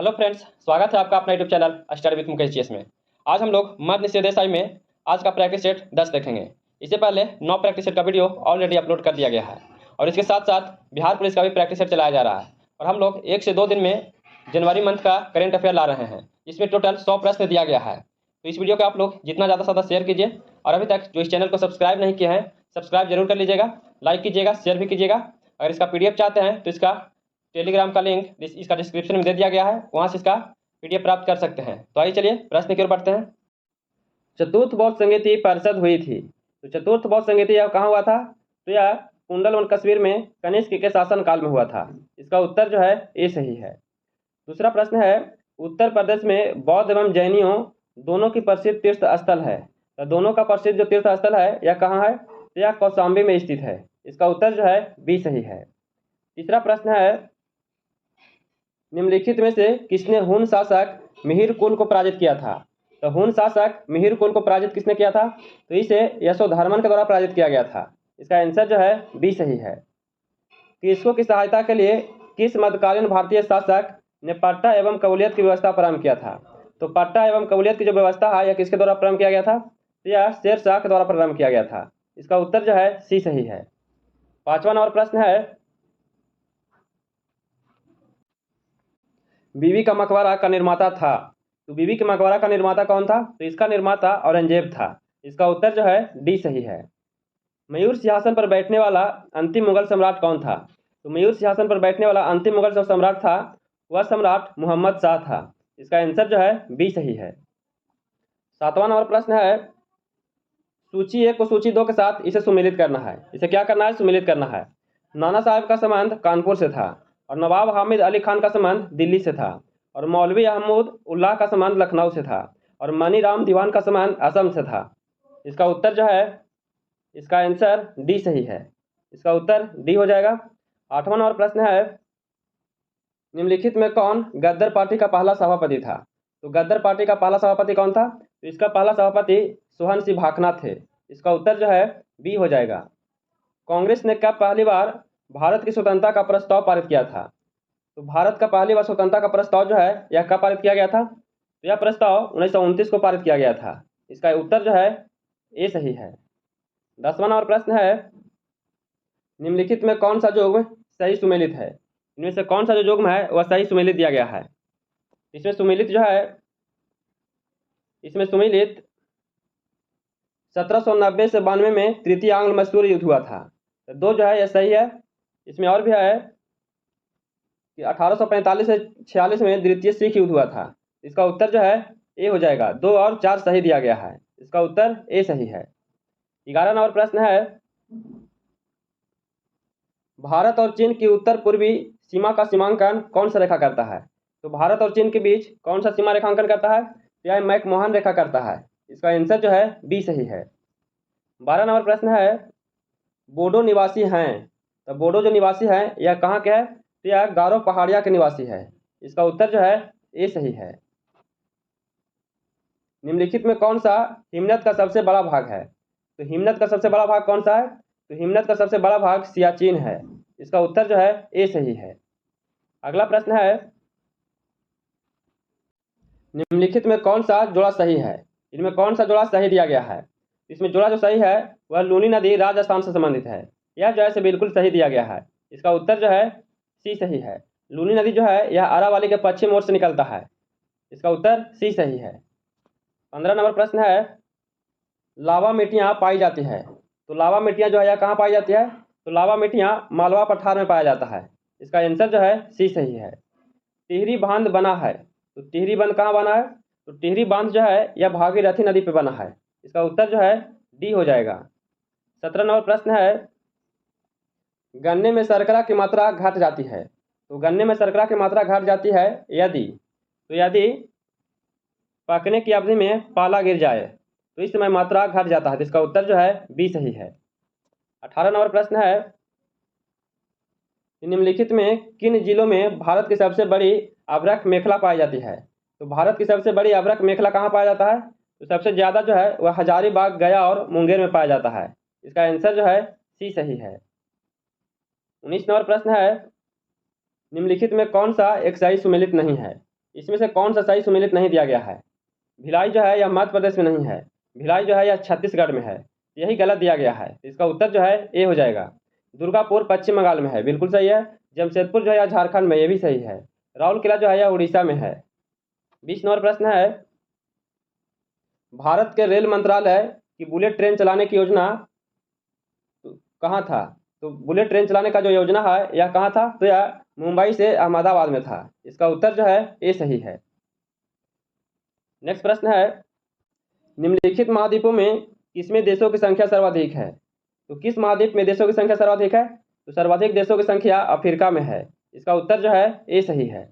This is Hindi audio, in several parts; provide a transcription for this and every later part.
हेलो फ्रेंड्स, स्वागत है आपका अपना YouTube channel study with Mukesh GS में। आज हम लोग मध्य निषेध देसाई में आज का प्रैक्टिस सेट 10 देखेंगे। इससे पहले 9 प्रैक्टिस सेट का वीडियो ऑलरेडी अपलोड कर दिया गया है और इसके साथ साथ बिहार पुलिस का भी प्रैक्टिस सेट चलाया जा रहा है और हम लोग 1 से 2 दिन में जनवरी मंथ का करेंट अफेयर ला रहे हैं। इसमें टोटल 100 प्रश्न दिया गया है। तो इस वीडियो को आप लोग जितना ज़्यादा से ज़्यादा शेयर कीजिए और अभी तक जो इस चैनल को सब्सक्राइब नहीं किया है सब्सक्राइब जरूर कर लीजिएगा, लाइक कीजिएगा, शेयर भी कीजिएगा। अगर इसका PDF चाहते हैं तो इसका टेलीग्राम का लिंक इसका डिस्क्रिप्शन में दे दिया गया है, वहाँ से इसका PDF प्राप्त कर सकते हैं। तो आइए चलिए प्रश्न की ओर बढ़ते हैं। चतुर्थ बौद्ध संगीति परिषद हुई थी। तो चतुर्थ बौद्ध संगीति यह कहाँ हुआ था? तो यह कुंडलवन कश्मीर में कनिष्क के शासन काल में हुआ था। इसका उत्तर जो है ए सही है। दूसरा प्रश्न है, उत्तर प्रदेश में बौद्ध एवं जैनियों दोनों की प्रसिद्ध तीर्थ स्थल है। तो दोनों का प्रसिद्ध जो तीर्थ स्थल है यह कहाँ है? तो यह कौशाम्बी में स्थित है। इसका उत्तर जो है बी सही है। तीसरा प्रश्न है, निम्नलिखित में से किसने हुन शासक मिहिर कुल को पराजित किया था? तो हुन शासक मिहिर कुल को पराजित किसने किया था? तो इसे यशोधर्मन के द्वारा पराजित किया गया था। इसका आंसर जो है बी सही है। किसको की सहायता के लिए किस मध्यकालीन भारतीय शासक ने पट्टा एवं कबूलियत की व्यवस्था प्रारंभ किया था? तो पट्टा एवं कबूलियत की जो व्यवस्था है यह किसके द्वारा प्रारंभ किया गया था? तो यह शेर शाह के द्वारा प्रारंभ किया गया था। इसका उत्तर जो है सी सही है। 5वां नंबर प्रश्न है, बीबी का मकबरा का निर्माता था। तो बीबी के मकबरा का निर्माता कौन था? तो इसका निर्माता औरंगजेब था। इसका उत्तर जो है डी सही है। मयूर सिंहासन पर बैठने वाला अंतिम मुगल सम्राट कौन था? तो मयूर सिंहासन पर बैठने वाला अंतिम मुगल जो सम्राट था वह सम्राट मोहम्मद शाह था। इसका आंसर जो है बी सही है। 7वां नंबर प्रश्न है, सूची 1 को सूची 2 के साथ इसे सुमेलित करना है। इसे क्या करना है? सुमेलित करना है। नाना साहब का संबंध कानपुर से था और नवाब हामिद अली खान का संबंध दिल्ली से था और मौलवी अहमद उल्लाह का संबंध लखनऊ से था और मनी राम दीवान का संबंध असम से था। इसका उत्तर जो है इसका आंसर डी सही है। इसका उत्तर डी हो जाएगा। 8वां नंबर प्रश्न है, निम्नलिखित में कौन गद्दर पार्टी का पहला सभापति था? तो गद्दर पार्टी का पहला सभापति कौन था? तो इसका पहला सभापति सोहन सिंह भाखना थे। इसका उत्तर जो है बी हो जाएगा। कांग्रेस ने कब पहली बार भारत की स्वतंत्रता का प्रस्ताव पारित किया था? तो भारत का पहली बार स्वतंत्रता का प्रस्ताव जो है यह कब पारित किया गया था? तो यह प्रस्ताव 1929 को पारित किया गया था। इसका उत्तर जो है ए सही है। 10वां नंबर प्रश्न है, निम्नलिखित में कौन सा युग्म सही सुमेलित है? इनमें से कौन सा जो युग्म है वह सही सुमेलित दिया गया है? इसमें सुमेलित जो है इसमें सुमेलित 1790 से 92 में तृतीय आंग्ल मैसूर युद्ध हुआ था। तो 2 जो है यह सही है। इसमें और भी है कि 1845 से 46 में द्वितीय सिख युद्ध हुआ था। इसका उत्तर जो है ए हो जाएगा। 2 और 4 सही दिया गया है। इसका उत्तर ए सही है। 11 नंबर प्रश्न है, भारत और चीन की उत्तर पूर्वी सीमा का सीमांकन कौन सा रेखा करता है? तो भारत और चीन के बीच कौन सा सीमा रेखांकन करता है? यह मैकमोहन रेखा करता है। इसका आंसर जो है बी सही है। 12 नंबर प्रश्न है, बोडो निवासी हैं। तो बोडो जो निवासी हैं यह कहाँ के है? तो यह गारो पहाड़िया के निवासी है। इसका उत्तर जो है ए सही है। निम्नलिखित में कौन सा हिमनद का सबसे बड़ा भाग है? तो हिमनद का सबसे बड़ा भाग कौन सा है? तो हिमनद का सबसे बड़ा भाग सियाचिन है। इसका उत्तर जो है ए सही है। अगला प्रश्न है, निम्नलिखित में कौन सा जोड़ा सही है? इनमें कौन सा जोड़ा सही दिया गया है? इसमें जोड़ा जो सही है वह लूनी नदी राजस्थान से संबंधित है। यह जो है से बिल्कुल सही दिया गया है। इसका उत्तर जो है सी सही है। लूनी नदी जो है यह अरावली के पश्चिम ओर से निकलता है। इसका उत्तर सी सही है। 15 नंबर प्रश्न है, लावा मिट्टियाँ पाई जाती है। तो लावा मिट्टियाँ जो है यह कहाँ पाई जाती है? तो लावा मिट्टियाँ मालवा पठार में पाया जाता है। इसका आंसर जो है सी सही है। टिहरी बांध बना है। तो टिहरी बांध कहाँ बना है? तो टिहरी बांध जो है यह भागीरथी नदी पे बना है। इसका उत्तर जो है डी हो जाएगा। 17 नंबर प्रश्न है, गन्ने में शर्करा की मात्रा घट जाती है। तो गन्ने में शर्करा की मात्रा घट जाती है यदि पकने की अवधि में पाला गिर जाए तो इस समय मात्रा घट जाता है। तो इसका उत्तर जो है बी सही है। 18 नंबर प्रश्न है, निम्नलिखित में किन जिलों में भारत की सबसे बड़ी अभ्रक मेखला पाई जाती है? तो भारत की सबसे बड़ी अभ्रक मेखला कहाँ पाया जाता है? तो सबसे ज़्यादा जो है वह हजारीबाग, गया और मुंगेर में पाया जाता है। इसका आंसर जो है सी सही है। 19 नंबर प्रश्न है, निम्नलिखित में कौन सा एक सही सुमेलित नहीं है? इसमें से कौन सा सही सुमेलित नहीं दिया गया है? भिलाई जो है यह मध्य प्रदेश में नहीं है, भिलाई जो है यह छत्तीसगढ़ में है, यही गलत दिया गया है। इसका उत्तर जो है ए हो जाएगा। दुर्गापुर पश्चिम बंगाल में है, बिल्कुल सही है। जमशेदपुर जो है यह झारखंड में, ये भी सही है। राउर किला जो है यह उड़ीसा में है। 20 नंबर प्रश्न है, भारत के रेल मंत्रालय की बुलेट ट्रेन चलाने की योजना कहाँ था? तो बुलेट ट्रेन चलाने का जो योजना है यह कहाँ था? तो यह मुंबई से अहमदाबाद में था। इसका उत्तर जो है ए सही है। नेक्स्ट प्रश्न है, निम्नलिखित महाद्वीपों में किसमें देशों की संख्या सर्वाधिक है? तो किस महाद्वीप में देशों की संख्या सर्वाधिक है? तो सर्वाधिक देशों की संख्या अफ्रीका में है। इसका उत्तर जो है ए सही है।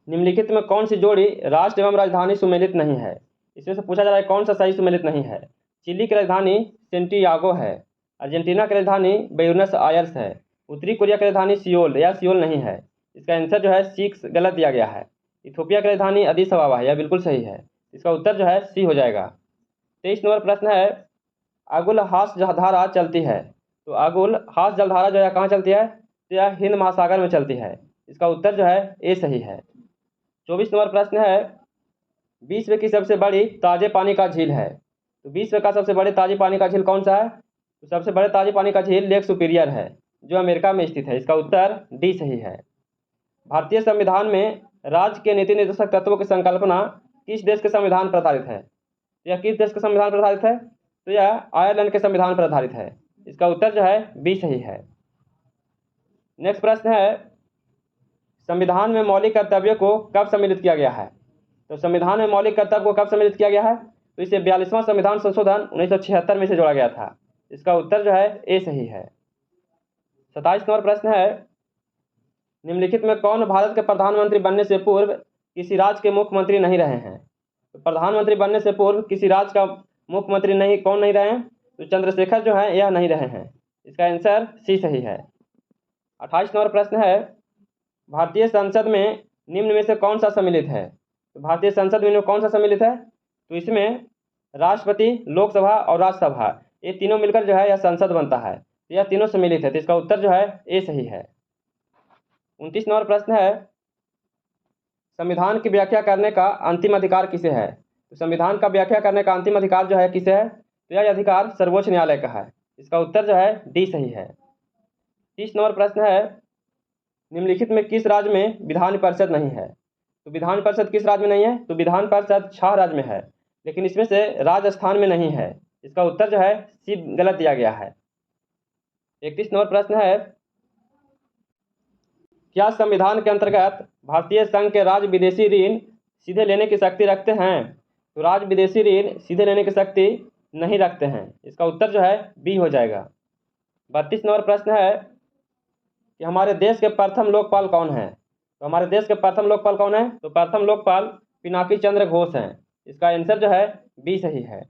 निम्नलिखित में कौन सी जोड़ी राष्ट्र एवं राजधानी सुमेलित नहीं है? इसमें से पूछा जा रहा है कौन सा सही सुमेलित नहीं है। चिली की राजधानी सेंटियागो है, अर्जेंटीना की राजधानी ब्यूनस आयर्स है, उत्तरी कोरिया की राजधानी सियोल, या सियोल नहीं है। इसका आंसर जो है सी गलत दिया गया है। इथोपिया की राजधानी अदीस अबाबा है, यह बिल्कुल सही है। इसका उत्तर जो है सी हो जाएगा। 23 नंबर प्रश्न है, आगुल हास जलधारा चलती है। तो आगुल हास जलधारा जो है कहाँ चलती है? तो यह हिंद महासागर में चलती है। इसका उत्तर जो है ए सही है। 24 नंबर प्रश्न है, विश्व की सबसे बड़ी ताजे पानी का झील है। तो विश्व का सबसे बड़े ताजे पानी का झील कौन सा है? तो सबसे बड़े ताजे पानी का झील लेक सुपीरियर है, जो अमेरिका में स्थित है। इसका उत्तर डी सही है। भारतीय संविधान में राज्य के नीति निर्देशक तत्वों की संकल्पना किस देश के संविधान पर आधारित है? यह किस देश के संविधान पर आधारित है? तो यह आयरलैंड के संविधान पर आधारित है। इसका उत्तर जो है बी सही है। नेक्स्ट प्रश्न है, संविधान में मौलिक कर्तव्यों को कब सम्मिलित किया गया है? तो संविधान में मौलिक कर्तव्य को कब सम्मिलित किया गया है? तो इसे 42वां संविधान संशोधन 1976 में से जोड़ा गया था। इसका उत्तर जो है ए सही है। 27 नंबर प्रश्न है, निम्नलिखित में कौन भारत के प्रधानमंत्री बनने से पूर्व किसी राज्य के मुख्यमंत्री नहीं रहे हैं? तो प्रधानमंत्री बनने से पूर्व किसी राज्य का मुख्यमंत्री नहीं कौन नहीं रहे हैं? तो चंद्रशेखर जो है यह नहीं रहे हैं। इसका आंसर सी सही है। 28 नंबर प्रश्न है, भारतीय संसद में निम्न में से कौन सा सम्मिलित है? तो भारतीय संसद में कौन सा सम्मिलित है? तो इसमें राष्ट्रपति, लोकसभा और राज्यसभा, ये तीनों मिलकर जो है यह संसद बनता है। तो यह तीनों सम्मिलित है। तो इसका उत्तर जो है ए सही है। 29 नंबर प्रश्न है, संविधान की व्याख्या करने का अंतिम अधिकार किसे है? तो संविधान का व्याख्या करने का अंतिम अधिकार जो है किसे है? तो यह अधिकार सर्वोच्च न्यायालय का है। इसका उत्तर जो है डी सही है। 30 नंबर प्रश्न है, निम्नलिखित में किस राज्य में विधान परिषद नहीं है? तो विधान परिषद किस राज्य में नहीं है? तो विधान परिषद 6 राज्य में है, लेकिन इसमें से राजस्थान में नहीं है। इसका उत्तर जो है सी गलत दिया गया है। 31 नंबर प्रश्न है, क्या संविधान के अंतर्गत भारतीय संघ के राज्य विदेशी ऋण सीधे लेने की शक्ति रखते हैं? तो राज्य विदेशी ऋण सीधे लेने की शक्ति नहीं रखते हैं। इसका उत्तर जो है बी हो जाएगा। 32 नंबर प्रश्न है कि हमारे देश के प्रथम लोकपाल कौन है? तो हमारे देश के प्रथम लोकपाल कौन है? तो प्रथम लोकपाल पिनाकी चंद्र घोष हैं। इसका आंसर जो है बी सही है।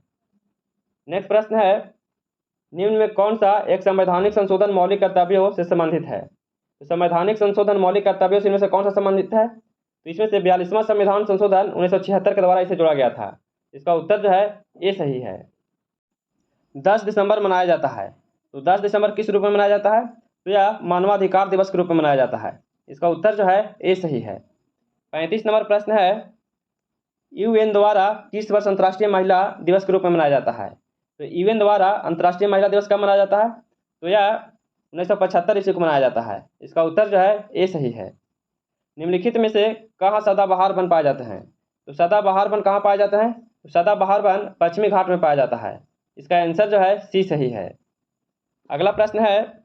नेक्स्ट प्रश्न है, निम्न में कौन सा एक संवैधानिक संशोधन मौलिक कर्तव्यों से संबंधित है? तो संवैधानिक संशोधन मौलिक कर्तव्यों से इनमें से कौन सा संबंधित है? तो इसमें से 42वां संविधान संशोधन 1976 के द्वारा इसे जोड़ा गया था। इसका उत्तर जो है ए सही है। 10 दिसंबर मनाया जाता है। तो 10 दिसंबर किस रूप में मनाया जाता है? तो यह मानवाधिकार दिवस के रूप में मनाया जाता है। इसका उत्तर जो है ए सही है। 35 नंबर प्रश्न है, यूएन द्वारा किस वर्ष अंतर्राष्ट्रीय महिला दिवस के रूप में मनाया जाता है? तो यूएन द्वारा अंतर्राष्ट्रीय महिला दिवस कब मनाया जाता है? तो यह 1975 ईस्वी को मनाया जाता है। इसका उत्तर जो है ए सही है। निम्नलिखित में से कहाँ सदाबहार वन पाए जाते हैं? तो सदाबहार वन कहाँ पाए जाते हैं? तो सदाबहार वन पश्चिमी घाट में पाया जाता है। इसका आंसर जो है सी सही है। अगला प्रश्न है,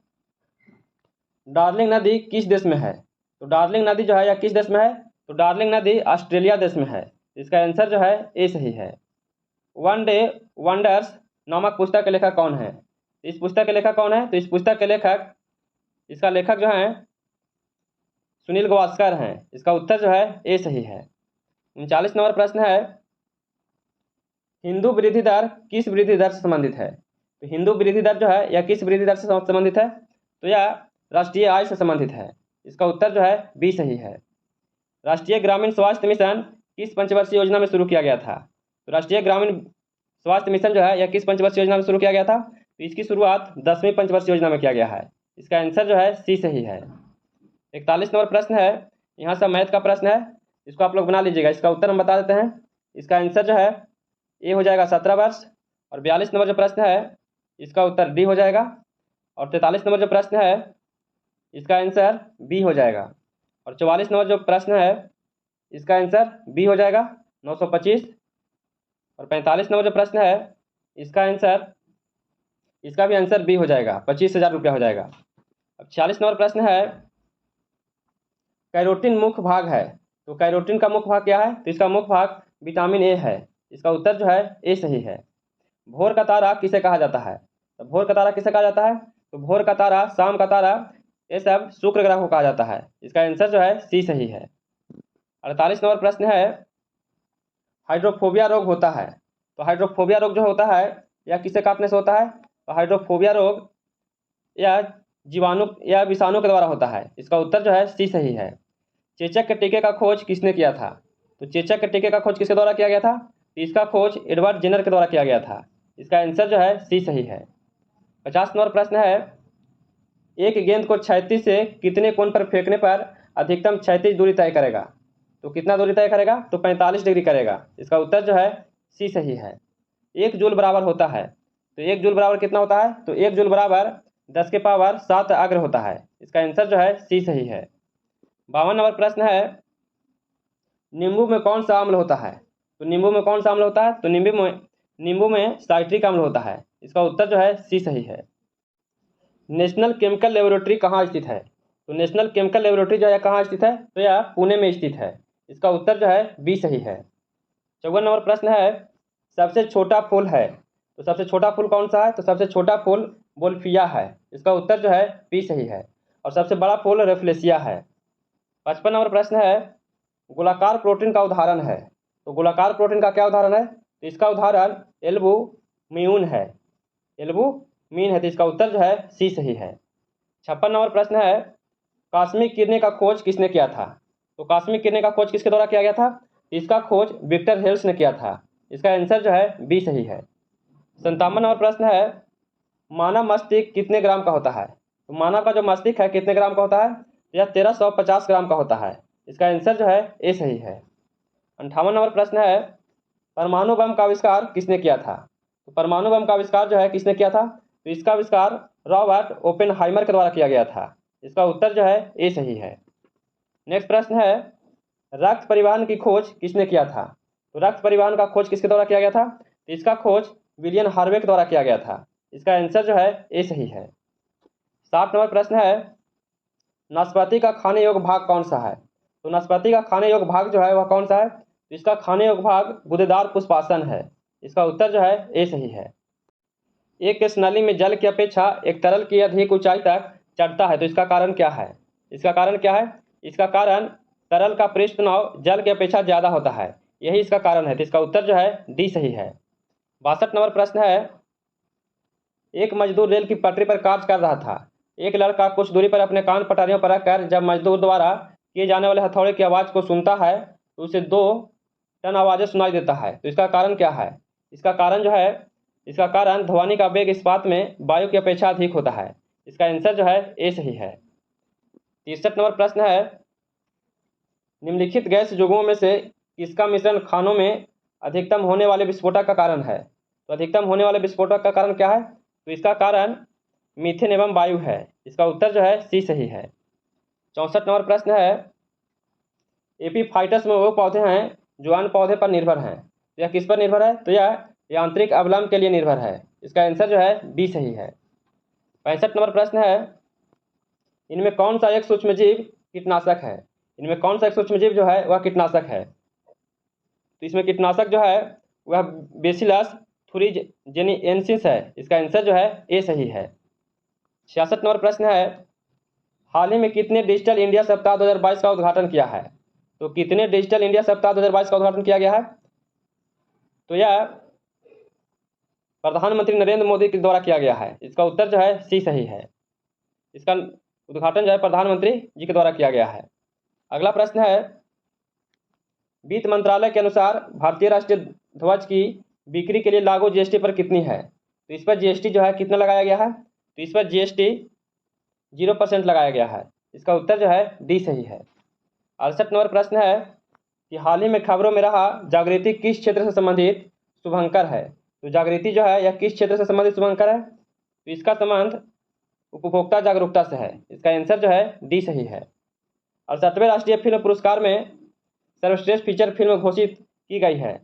डार्लिंग नदी किस देश में है? तो डार्लिंग नदी जो है यह किस देश में है? तो डार्लिंग नदी ऑस्ट्रेलिया देश में है। इसका आंसर जो है ए सही है। वन डे वंडर्स नामक पुस्तक के लेखक कौन है? इस पुस्तक के लेखक कौन है? तो इस पुस्तक के लेखक, इसका लेखक जो है सुनील गावस्कर हैं। इसका उत्तर जो है ए सही है। 39 नंबर प्रश्न है, हिंदू वृद्धि दर किस वृद्धि दर से संबंधित है? तो हिंदू वृद्धि दर जो है यह किस वृद्धि दर से संबंधित है? तो यह राष्ट्रीय आय से संबंधित है। इसका उत्तर जो है बी सही है। राष्ट्रीय ग्रामीण स्वास्थ्य मिशन किस पंचवर्षीय योजना में शुरू किया गया था? तो राष्ट्रीय ग्रामीण स्वास्थ्य मिशन जो है यह किस पंचवर्षीय योजना में शुरू किया गया था? तो इसकी शुरुआत 10वीं पंचवर्षीय योजना में किया गया है। इसका आंसर जो है सी सही है। 41 नंबर प्रश्न है, यहाँ सब मैथ का प्रश्न है, इसको आप लोग बना लीजिएगा। इसका उत्तर हम बता देते हैं। इसका आंसर जो है ए हो जाएगा 17 वर्ष। और 42 नंबर जो प्रश्न है इसका उत्तर डी हो जाएगा। और 43 नंबर जो प्रश्न है इसका आंसर बी हो जाएगा। और 44 नंबर जो प्रश्न है इसका आंसर बी हो जाएगा 925। और 45 नंबर जो प्रश्न है इसका भी आंसर बी हो जाएगा, 25,000 रुपया हो जाएगा। अब 46 नंबर प्रश्न है कैरोटीन मुख्य भाग है, तो कैरोटीन का मुख्य भाग क्या है? तो इसका मुख्य भाग विटामिन ए है। इसका उत्तर जो है ए सही है। भोर का तारा किसे कहा जाता है? तो भोर का तारा किसे कहा जाता है? तो भोर का तारा, शाम का तारा, ये सब शुक्र ग्रह को कहा जाता है। इसका आंसर जो है सी सही है। 48 नंबर प्रश्न है हाइड्रोफोबिया रोग होता है, तो हाइड्रोफोबिया रोग जो होता है यह किसे काटने से होता है? तो हाइड्रोफोबिया रोग या जीवाणु या विषाणु के द्वारा होता है। इसका उत्तर जो है सी सही है। चेचक के टीके का खोज किसने किया था? तो चेचक के टीके का खोज किसके द्वारा किया गया था? तो इसका खोज एडवर्ड जेनर के द्वारा किया गया था। इसका आंसर जो है सी सही है। 50 नंबर प्रश्न है एक गेंद को क्षैतिज से कितने कोण पर फेंकने पर अधिकतम क्षैतिज दूरी तय करेगा? तो कितना दूरी तय करेगा? तो 45 डिग्री करेगा। इसका उत्तर जो है सी सही है। 1 जूल बराबर होता है, तो 1 जूल बराबर कितना होता है? तो 1 जूल बराबर 10 के पावर 7 अग्र होता है। इसका आंसर जो है सी सही है। 52 नंबर प्रश्न है नींबू में कौन सा अम्ल होता है? तो नींबू में कौन सा अम्ल होता है? तो नींबू में साइट्रिक अम्ल होता है। इसका उत्तर जो है सी सही है। नेशनल केमिकल लेबोरेटरी कहाँ स्थित है? तो नेशनल केमिकल लेबोरेटरी जो है कहाँ स्थित है? तो यह पुणे में स्थित है। इसका उत्तर जो है बी सही है। 54 नंबर प्रश्न है सबसे छोटा फूल है, तो सबसे छोटा फूल कौन सा है? तो सबसे छोटा फूल बोल्फिया है। इसका उत्तर जो है बी सही है। और सबसे बड़ा फूल रेफ्लेसिया है। 55 नंबर प्रश्न है गोलाकार प्रोटीन का उदाहरण है, तो गोलाकार प्रोटीन का क्या उदाहरण है? तो इसका उदाहरण एल्बुमिन है। एल्बुमिन है, तो इसका उत्तर जो है सी सही है। 56 नंबर प्रश्न है कॉस्मिक किरणें का खोज किसने किया था? तो कॉस्मिक किरणें का खोज किसके द्वारा किया गया था? इसका खोज विक्टर हेल्स ने किया था। इसका आंसर जो है बी सही है। 57 नंबर प्रश्न है मानव मस्तिष्क कितने ग्राम का होता है? तो मानव का जो मस्तिष्क है कितने ग्राम का होता है? यह 1350 ग्राम का होता है। इसका आंसर जो है ए सही है। 58 नंबर प्रश्न है परमाणु बम का आविष्कार किसने किया था? तो परमाणु बम का आविष्कार जो है किसने किया था? तो इसका आविष्कार रॉबर्ट ओपेनहाइमर के द्वारा किया गया था। इसका उत्तर जो है ए सही है। नेक्स्ट प्रश्न है रक्त परिवहन की खोज किसने किया था? तो रक्त परिवहन का खोज किसके द्वारा किया गया था? तो इसका खोज विलियम हार्वे के द्वारा किया गया था। इसका आंसर जो है ए सही है। 60 नंबर प्रश्न है नाशपाती का खाने योग्य भाग कौन सा है? तो नाशपाती का खाने योग्य भाग जो है वह कौन सा है? तो इसका खाने योग्य भाग गुदेदार पुष्पासन है। इसका उत्तर जो है ए सही है। एक केस नली में जल की अपेक्षा एक तरल की अधिक ऊंचाई तक चढ़ता है, तो इसका कारण क्या है? इसका कारण क्या है? इसका कारण तरल का पृष्ठ तनाव जल की अपेक्षा ज़्यादा होता है, यही इसका कारण है। तो इसका उत्तर जो है डी सही है। 62 नंबर प्रश्न है एक मजदूर रेल की पटरी पर कार्य कर रहा था। एक लड़का कुछ दूरी पर अपने कान पटारियों पर रखकर जब मजदूर द्वारा किए जाने वाले हथौड़े की आवाज़ को सुनता है तो उसे 2 टन आवाज़ें सुनाई देता है। तो इसका कारण क्या है? इसका कारण जो है इसका कारण ध्वनि का वेग इस्पात में वायु की अपेक्षा अधिक होता है। इसका आंसर जो है ए सही है। 63 नंबर प्रश्न है निम्नलिखित गैस युग्मों में से किसका मिश्रण खानों में अधिकतम होने वाले विस्फोटक का कारण है? तो अधिकतम होने वाले विस्फोटक का कारण क्या है? तो इसका कारण मीथेन एवं वायु है। इसका उत्तर जो है सी सही है। 64 नंबर प्रश्न है एपीफाइटस में वो पौधे हैं जो अन्य पौधे पर निर्भर हैं, यह किस पर निर्भर है? तो यह यांत्रिक अवलंब के लिए निर्भर है। इसका आंसर जो है बी सही है। 65 नंबर प्रश्न है इनमें कौन सा एक सूक्ष्मजीव कीटनाशक है? इनमें कौन सा एक सूक्ष्मजीव जो है वह कीटनाशक है? तो इसमें कीटनाशक जो है वह बेसिलस थुरिनजेनिएंसिस है। इसका आंसर जो है ए सही है। 66 नंबर प्रश्न है हाल ही में कितने डिजिटल इंडिया सप्ताह 2022 का उद्घाटन किया है? तो कितने डिजिटल इंडिया सप्ताह 2022 का उद्घाटन किया गया है? तो यह प्रधानमंत्री नरेंद्र मोदी के द्वारा किया गया है। इसका उत्तर जो है सी सही है। इसका उद्घाटन जो है प्रधानमंत्री जी के द्वारा किया गया है। अगला प्रश्न है वित्त मंत्रालय के अनुसार भारतीय राष्ट्रीय ध्वज की बिक्री के लिए लागू जीएसटी पर कितनी है? तो इस पर जीएसटी जो है कितना लगाया गया है? तो इस पर जीएसटी 0% लगाया गया है। इसका उत्तर जो है डी सही है। 68 नंबर प्रश्न है कि हाल ही में खबरों में रहा जागृति किस क्षेत्र से संबंधित शुभंकर है। तो जागृति जो है यह किस क्षेत्र से संबंधित शुभंकर है, तो इसका संबंध उपभोक्ता जागरूकता से है। इसका आंसर जो है डी सही है। 68वें राष्ट्रीय फिल्म पुरस्कार में सर्वश्रेष्ठ फीचर फिल्म घोषित की गई है।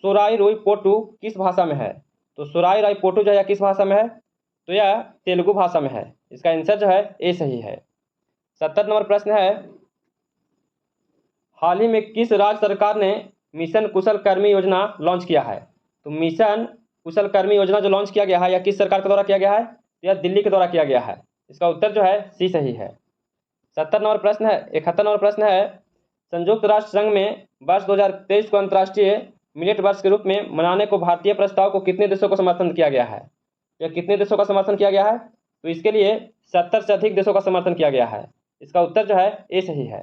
सोराई रोई पोटू किस भाषा में है। तो सोराई रोई पोटू जो है किस भाषा में है, तो यह तेलुगु भाषा में है। इसका आंसर जो है ए सही है। 70 नंबर प्रश्न है हाल ही में किस राज्य सरकार ने मिशन कुशल कर्मी योजना लॉन्च किया है। तो मिशन कुशल कर्मी योजना जो लॉन्च किया गया है यह किस सरकार के द्वारा किया गया है, तो यह दिल्ली के द्वारा किया गया है। इसका उत्तर जो है सी सही है। 71 नंबर प्रश्न है संयुक्त राष्ट्र संघ में वर्ष 2023 को अंतर्राष्ट्रीय मिलेट वर्ष के रूप में मनाने को भारतीय प्रस्ताव को कितने देशों को समर्थन किया गया है। यह कितने देशों का समर्थन किया गया है, तो इसके लिए 70 से अधिक देशों का समर्थन किया गया है। इसका उत्तर जो है ए सही है।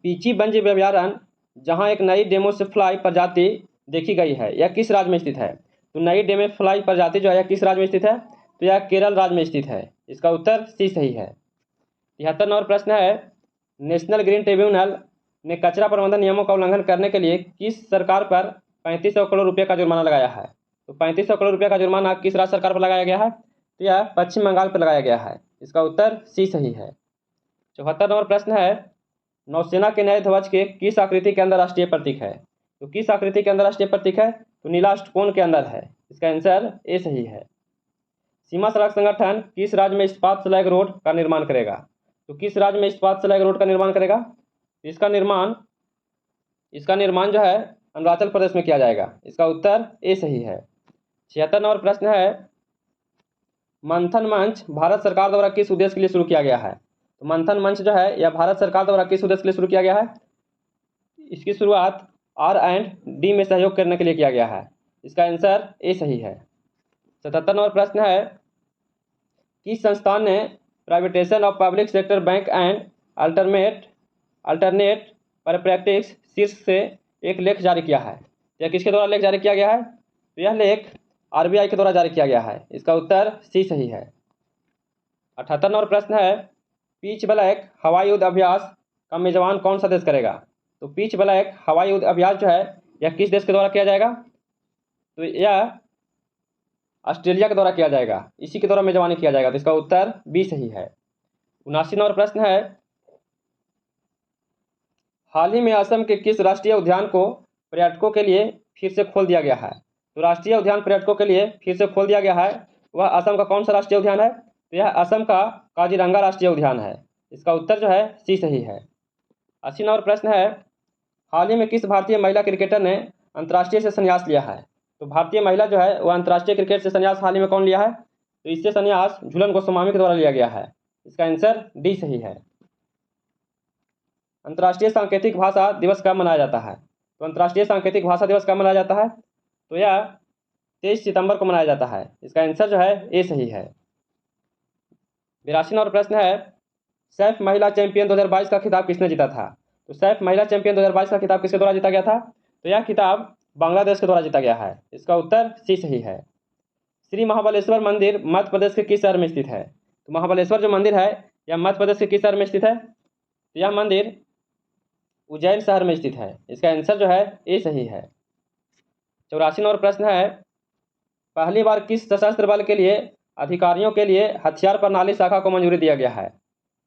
पीची वन्य अभयारण्य जहां एक नई डेमोफ्लाई प्रजाति देखी गई है यह किस राज्य में स्थित है। तो नई डेमोफ्लाई प्रजाति जो है यह किस राज्य में स्थित है, तो यह केरल राज्य में स्थित है। इसका उत्तर सी सही है। 73 नंबर प्रश्न है नेशनल ग्रीन ट्रिब्यूनल ने कचरा प्रबंधन नियमों का उल्लंघन करने के लिए किस सरकार पर 3500 करोड़ रुपये का जुर्माना लगाया है। तो 3500 करोड़ रुपये का जुर्माना किस राज्य सरकार पर लगाया गया है, तो यह पश्चिम बंगाल पर लगाया गया है। इसका उत्तर सी सही है। 74 नंबर प्रश्न है नौसेना के नए ध्वज के किस आकृति के अंदर राष्ट्रीय प्रतीक है। तो किस आकृति के अंदर राष्ट्रीय प्रतीक है, तो नीला अष्टकोण के अंदर है। इसका आंसर ए सही है। सीमा सड़क संगठन किस राज्य में इस्पात स्लैग रोड का निर्माण करेगा। तो किस राज्य में इस्पात स्लैग रोड का निर्माण करेगा, इसका निर्माण जो है अरुणाचल प्रदेश में किया जाएगा। इसका उत्तर ए सही है। 76 नंबर प्रश्न है मंथन मंच भारत सरकार द्वारा किस उद्देश्य के लिए शुरू किया गया है। तो मंथन मंच जो है यह भारत सरकार द्वारा किस उद्देश्य के लिए शुरू किया गया है, इसकी शुरुआत R&D में सहयोग करने के लिए किया गया है। इसका आंसर ए सही है। 77 नंबर प्रश्न है किस संस्थान ने privatisation of public sector bank and alternate पर प्रैक्टिस शीर्ष से एक लेख जारी किया है। यह किसके द्वारा लेख जारी किया गया है, तो यह लेख RBI के द्वारा जारी किया गया है। इसका उत्तर सी सही है। 78 नंबर प्रश्न है पिच ब्लैक हवाई युद्ध अभ्यास का मेजबान कौन सा देश करेगा। तो पिच ब्लैक हवाई युद्ध अभ्यास जो है यह किस देश के द्वारा किया जाएगा, तो यह ऑस्ट्रेलिया के द्वारा किया जाएगा। इसी के द्वारा मेजबानी किया जाएगा। तो इसका उत्तर बी सही है। 79 नंबर प्रश्न है हाल ही में असम के किस राष्ट्रीय उद्यान को पर्यटकों के लिए फिर से खोल दिया गया है। तो राष्ट्रीय उद्यान पर्यटकों के लिए फिर से खोल दिया गया है, वह असम का कौन सा राष्ट्रीय उद्यान है, तो यह असम का काजीरंगा राष्ट्रीय उद्यान है। इसका उत्तर जो है सी सही है। 80 नंबर प्रश्न है हाल ही में किस भारतीय महिला क्रिकेटर ने अंतर्राष्ट्रीय से संन्यास लिया है। तो भारतीय महिला जो है वह अंतर्राष्ट्रीय क्रिकेट से संन्यास हाल ही में कौन लिया है, तो इससे संन्यास झूलन गोस्वामी के द्वारा लिया गया है। इसका आंसर डी सही है। अंतर्राष्ट्रीय सांकेतिक भाषा दिवस कब मनाया जाता है। तो अंतर्राष्ट्रीय सांकेतिक भाषा दिवस कब मनाया जाता है, तो यह 23 सितंबर को मनाया जाता है। इसका आंसर जो है ए सही है। 82 नंबर प्रश्न है सैफ महिला चैंपियन 2022 का खिताब किसने जीता था। तो सैफ महिला चैंपियन 2022 का खिताब किसके द्वारा जीता गया था, तो यह खिताब बांग्लादेश के द्वारा जीता गया है। इसका उत्तर सी सही है। श्री महाबलेश्वर मंदिर मध्य प्रदेश के किस शहर में स्थित है। तो महाबलेश्वर जो मंदिर है यह मध्य प्रदेश के किस शहर में स्थित है, तो यह मंदिर उज्जैन शहर में स्थित है। इसका आंसर जो है ए सही है। 84 नंबर प्रश्न है पहली बार किस सशस्त्र बल के लिए अधिकारियों के लिए हथियार प्रणाली शाखा को मंजूरी दिया गया है।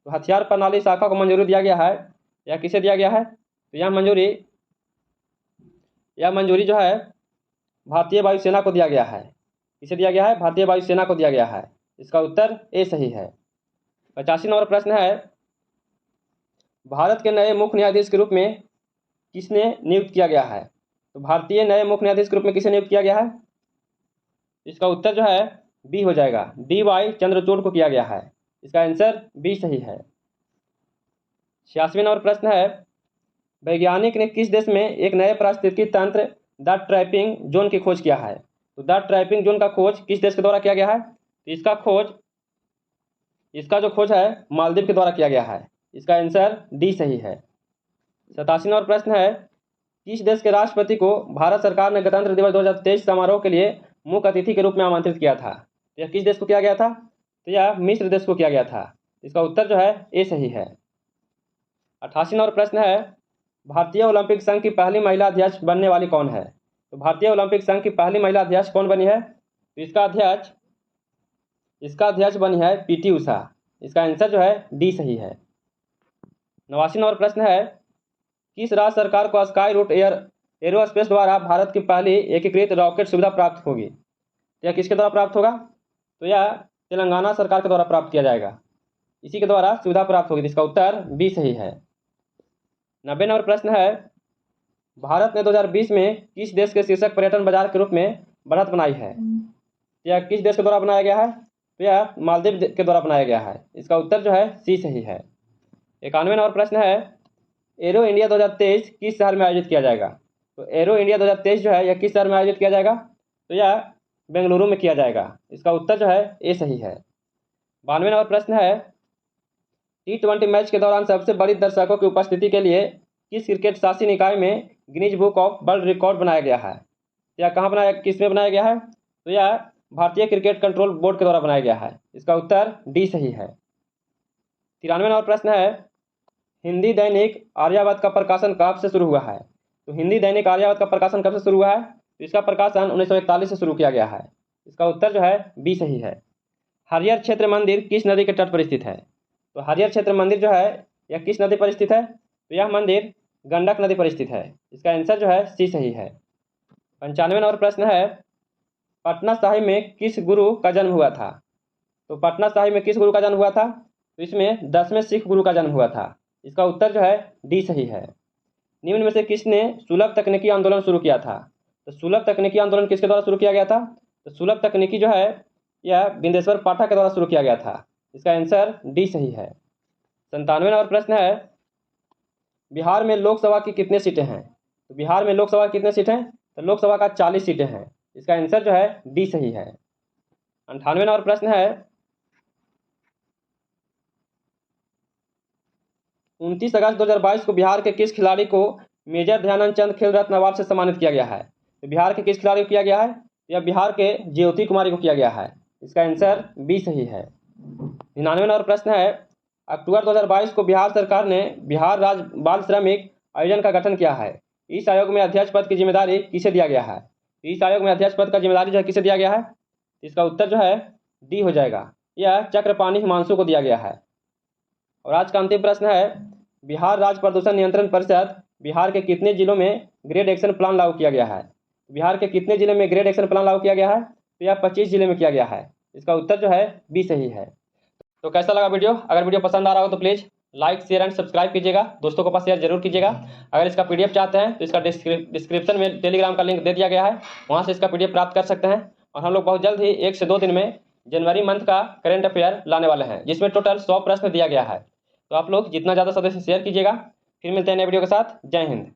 तो हथियार प्रणाली शाखा को मंजूरी दिया गया है, यह किसे दिया गया है, तो यह मंजूरी जो है भारतीय वायुसेना को दिया गया है। किसे दिया गया है, भारतीय वायुसेना को दिया गया है। इसका उत्तर ए सही है। 85 नंबर प्रश्न है भारत के नए मुख्य न्यायाधीश के रूप में किसने नियुक्त किया गया है। तो भारतीय नए मुख्य न्यायाधीश के रूप में किसे नियुक्त किया गया है, इसका उत्तर जो है बी हो जाएगा, DY चंद्रचूड़ को किया गया है। इसका आंसर बी सही है। 86 नंबर प्रश्न है वैज्ञानिक ने किस देश में एक नए पारिस्थितिकी तंत्र द ट्रैपिंग जोन की खोज किया है। तो द ट्रैपिंग जोन का खोज किस देश के द्वारा किया गया है, तो इसका जो खोज है मालदीव के द्वारा किया गया है। इसका आंसर डी सही है। 87 नंबर प्रश्न है किस देश के राष्ट्रपति को भारत सरकार ने गणतंत्र दिवस 2023 समारोह के लिए मुख्य अतिथि के रूप में आमंत्रित किया था। यह किस देश को किया गया था, तो यह मिस्र देश को किया गया था। इसका उत्तर जो है ए सही है। 88 नंबर प्रश्न है, भारतीय ओलंपिक संघ की पहली महिला अध्यक्ष बनने वाली कौन है? तो भारतीय ओलंपिक संघ की पहली महिला अध्यक्ष कौन बनी है? तो इसका अध्यक्ष बनी है पीटी उषा। इसका आंसर जो है डी सही है। 89 नंबर प्रश्न है, किस राज्य सरकार को स्काई रूट एरोस्पेस द्वारा भारत की पहली एकीकृत रॉकेट सुविधा प्राप्त होगी? यह किसके द्वारा प्राप्त होगा? तो यह तेलंगाना सरकार के द्वारा प्राप्त किया जाएगा। इसी के द्वारा सुविधा प्राप्त होगी। इसका उत्तर बी सही है। 90 नंबर प्रश्न है, भारत ने 2020 में किस देश के शीर्षक पर्यटन बाजार के रूप में बढ़त बनाई है? यह किस देश के द्वारा बनाया गया है? तो यह मालदीव के द्वारा बनाया गया है। इसका उत्तर जो है सी सही है। 91 नंबर प्रश्न है, एरो इंडिया 2023 किस शहर में आयोजित किया जाएगा? तो एरो इंडिया 2023 जो है यह किस शहर में आयोजित किया जाएगा? तो यह बेंगलुरु में किया जाएगा। इसका उत्तर जो है ए सही है। 92 नंबर प्रश्न है, T20 मैच के दौरान सबसे बड़ी दर्शकों की उपस्थिति के लिए किस क्रिकेट शासी निकाय में Guinness book of world record बनाया गया है? यह किस में बनाया गया है? तो यह भारतीय क्रिकेट कंट्रोल बोर्ड के द्वारा बनाया गया है। इसका उत्तर डी सही है। 93 नंबर प्रश्न है, हिंदी दैनिक आर्यावत का प्रकाशन कब से शुरू हुआ है? तो हिंदी दैनिक आर्यावत का प्रकाशन कब से शुरू हुआ है? तो इसका प्रकाशन 1941 से शुरू किया गया है। इसका उत्तर जो है बी सही है। हरिहर क्षेत्र मंदिर किस नदी के तट पर स्थित है? तो हरिहर क्षेत्र मंदिर जो है यह किस नदी पर स्थित है? तो यह मंदिर गंडक नदी पर स्थित है। इसका आंसर जो है सी सही है। 95 नंबर प्रश्न है, पटना साहिब में किस गुरु का जन्म हुआ था? तो पटना साहिब में किस गुरु का जन्म हुआ था? तो इसमें 10वें सिख गुरु का जन्म हुआ था। इसका उत्तर जो है डी सही है। निम्न में से किसने सुलभ तकनीकी आंदोलन शुरू किया था? तो सुलभ तकनीकी आंदोलन किसके द्वारा शुरू किया गया था? तो सुलभ तकनीकी जो है यह बिंदेश्वर पाठक के द्वारा शुरू किया गया था। इसका आंसर डी सही है। 97 नंबर प्रश्न है, बिहार में लोकसभा की कितने सीटें हैं? तो बिहार में लोकसभा की कितने सीटें हैं? तो लोकसभा का 40 सीटें हैं। इसका आंसर जो है डी सही है। 98 नंबर प्रश्न है, 29 अगस्त 2022 को बिहार के किस खिलाड़ी को मेजर ध्यानचंद चंद खेल रत्न अवार्ड से सम्मानित किया गया है? तो बिहार के किस खिलाड़ी को किया गया है? यह बिहार के ज्योति कुमारी को किया गया है। इसका आंसर बी सही है। 99 नंबर प्रश्न है, अक्टूबर 2022 को बिहार सरकार ने बिहार राज्य बाल श्रमिक आयोजन का गठन किया है। इस आयोग में अध्यक्ष पद की जिम्मेदारी किसे दिया गया है? इस आयोग में अध्यक्ष पद का जिम्मेदारी जो है किसे दिया गया है? इसका उत्तर जो है डी हो जाएगा। यह चक्रपाणी हिमांशु को दिया गया है। और आज का अंतिम प्रश्न है, बिहार राज्य प्रदूषण नियंत्रण परिषद बिहार के कितने जिलों में ग्रेड एक्शन प्लान लागू किया गया है? बिहार के कितने जिले में ग्रेड एक्शन प्लान लागू किया गया है? तो यह 25 जिले में किया गया है। इसका उत्तर जो है बी सही है। तो कैसा लगा वीडियो? अगर वीडियो पसंद आ रहा हो तो please like share and subscribe कीजिएगा। दोस्तों के पास शेयर जरूर कीजिएगा। अगर इसका पीडीएफ चाहते हैं तो इसका डिस्क्रिप्शन में टेलीग्राम का लिंक दे दिया गया है, वहाँ से इसका पीडीएफ प्राप्त कर सकते हैं। और हम लोग बहुत जल्द ही 1 से 2 दिन में जनवरी मंथ का करेंट अफेयर लाने वाले हैं, जिसमें टोटल 100 प्रश्न दिया गया है। तो आप लोग जितना ज़्यादा सदस्य शेयर कीजिएगा। फिर मिलते हैं नए वीडियो के साथ। जय हिंद।